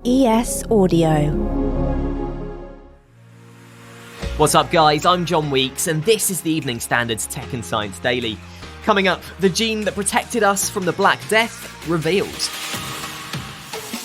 ES Audio. What's up, guys? I'm John Weeks, and this is the Evening Standard's Tech and Science Daily. Coming up, the gene that protected us from the Black Death revealed.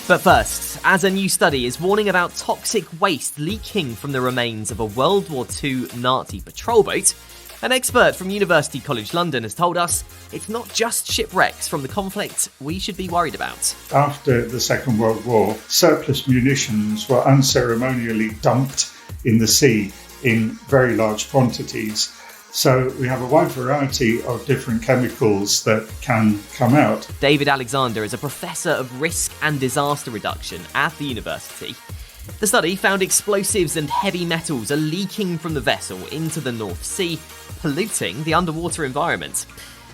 But first, as a new study is warning about toxic waste leaking from the remains of a World War II Nazi patrol boat, an expert from University College London has told us it's not just shipwrecks from the conflict we should be worried about. After the Second World War, surplus munitions were unceremonially dumped in the sea in very large quantities. So we have a wide variety of different chemicals that can come out. David Alexander is a professor of risk and disaster reduction at the university. The study found explosives and heavy metals are leaking from the vessel into the North Sea, polluting the underwater environment.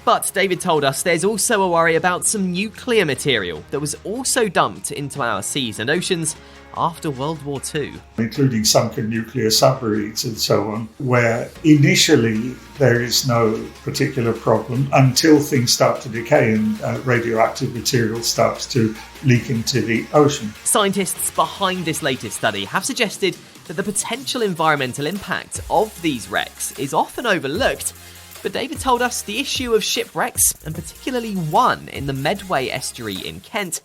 But David told us there's also a worry about some nuclear material that was also dumped into our seas and oceans after World War II. Including sunken nuclear submarines and so on, where initially there is no particular problem until things start to decay and radioactive material starts to leak into the ocean. Scientists behind this latest study have suggested that the potential environmental impact of these wrecks is often overlooked. But David told us the issue of shipwrecks, and particularly one in the Medway estuary in Kent,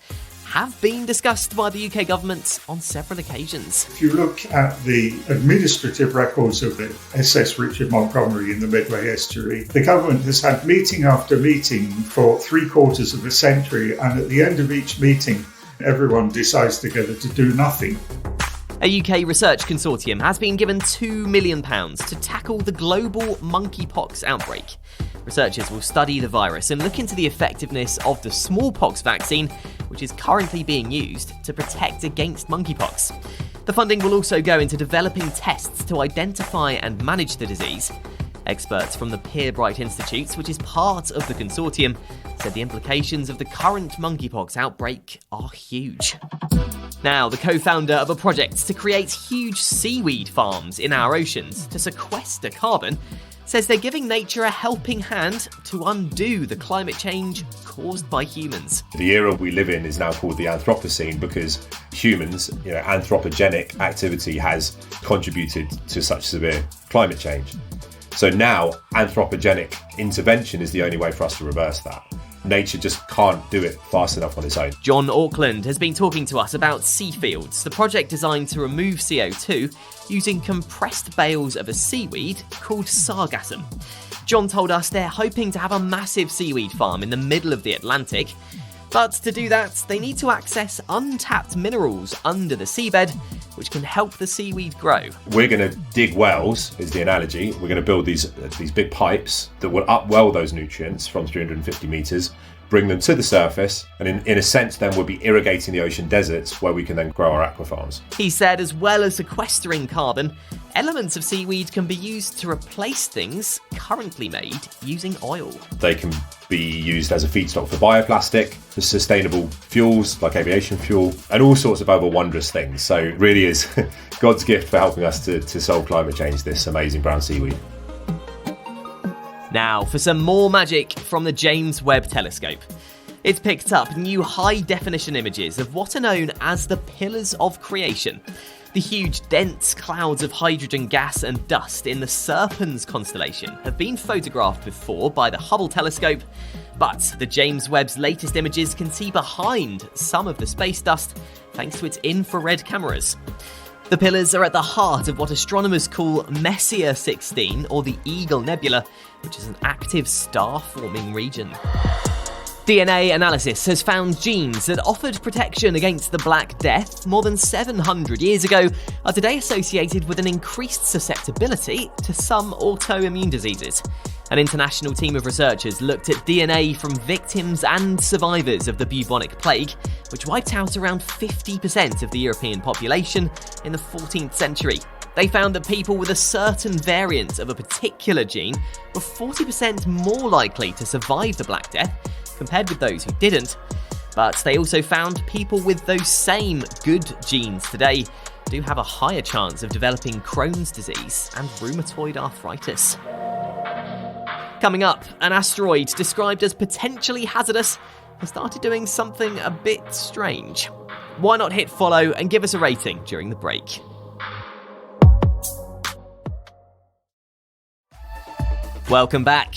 have been discussed by the UK government on several occasions. If you look at the administrative records of the SS Richard Montgomery in the Medway estuary, the government has had meeting after meeting for 3/4 of a century, and at the end of each meeting, everyone decides together to do nothing. A UK research consortium has been given £2 million to tackle the global monkeypox outbreak. Researchers will study the virus and look into the effectiveness of the smallpox vaccine, which is currently being used to protect against monkeypox. The funding will also go into developing tests to identify and manage the disease. Experts from the Peerbright Institute, which is part of the consortium, said the implications of the current monkeypox outbreak are huge. Now, the co-founder of a project to create huge seaweed farms in our oceans to sequester carbon says they're giving nature a helping hand to undo the climate change caused by humans. The era we live in is now called the Anthropocene because humans, anthropogenic activity has contributed to such severe climate change. So now anthropogenic intervention is the only way for us to reverse that. Nature just can't do it fast enough on its own. John Auckland has been talking to us about Seafields, the project designed to remove CO2 using compressed bales of a seaweed called sargassum. John told us they're hoping to have a massive seaweed farm in the middle of the Atlantic, but to do that, they need to access untapped minerals under the seabed, which can help the seaweed grow. We're going to dig wells, is the analogy. We're going to build these big pipes that will upwell those nutrients from 350 metres, bring them to the surface, and in a sense then we'll be irrigating the ocean deserts where we can then grow our aquafarms. He said as well as sequestering carbon, elements of seaweed can be used to replace things currently made using oil. They can be used as a feedstock for bioplastic, for sustainable fuels like aviation fuel, and all sorts of other wondrous things. So it really is God's gift for helping us to solve climate change, this amazing brown seaweed. Now for some more magic from the James Webb Telescope. It's picked up new high-definition images of what are known as the Pillars of Creation. The huge, dense clouds of hydrogen gas and dust in the Serpens constellation have been photographed before by the Hubble telescope, but the James Webb's latest images can see behind some of the space dust thanks to its infrared cameras. The pillars are at the heart of what astronomers call Messier 16, or the Eagle Nebula, which is an active star-forming region. DNA analysis has found genes that offered protection against the Black Death more than 700 years ago are today associated with an increased susceptibility to some autoimmune diseases. An international team of researchers looked at DNA from victims and survivors of the bubonic plague, which wiped out around 50% of the European population in the 14th century. They found that people with a certain variant of a particular gene were 40% more likely to survive the Black Death compared with those who didn't. But they also found people with those same good genes today do have a higher chance of developing Crohn's disease and rheumatoid arthritis. Coming up, an asteroid described as potentially hazardous has started doing something a bit strange. why not hit follow and give us a rating during the break? Welcome back.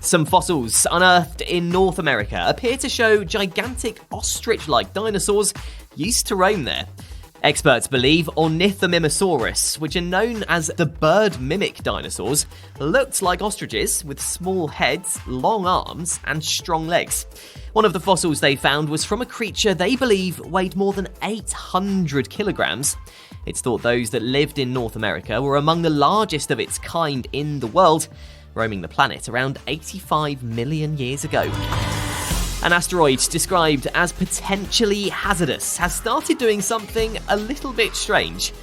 Some fossils unearthed in North America appear to show gigantic ostrich-like dinosaurs used to roam there. Experts believe Ornithomimosaurus, which are known as the bird-mimic dinosaurs, looked like ostriches with small heads, long arms, and strong legs. One of the fossils they found was from a creature they believe weighed more than 800 kilograms. It's thought those that lived in North America were among the largest of its kind in the world, roaming the planet around 85 million years ago. An asteroid described as potentially hazardous has started doing something a little bit strange.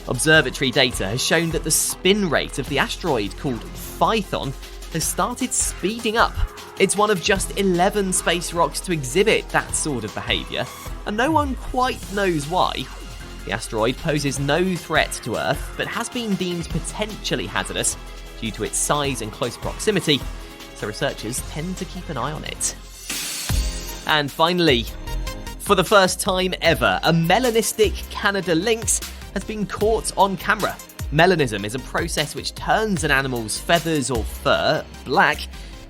Observatory data has shown that the spin rate of the asteroid called Phaethon has started speeding up. It's one of just 11 space rocks to exhibit that sort of behaviour, and no one quite knows why. The asteroid poses no threat to Earth, but has been deemed potentially hazardous due to its size and close proximity, so researchers tend to keep an eye on it. And finally, for the first time ever, a melanistic Canada lynx has been caught on camera. Melanism is a process which turns an animal's feathers or fur black,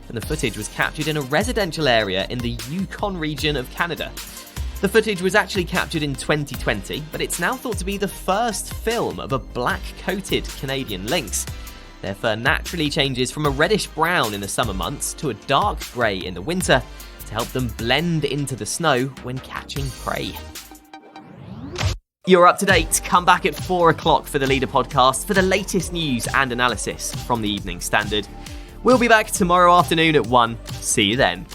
and the footage was captured in a residential area in the Yukon region of Canada. The footage was actually captured in 2020, but it's now thought to be the first film of a black-coated Canadian lynx. Their fur naturally changes from a reddish-brown in the summer months to a dark grey in the winter, to help them blend into the snow when catching prey. You're up to date. Come back at 4 o'clock for the Leader podcast for the latest news and analysis from the Evening Standard. We'll be back tomorrow afternoon at 1. See you then.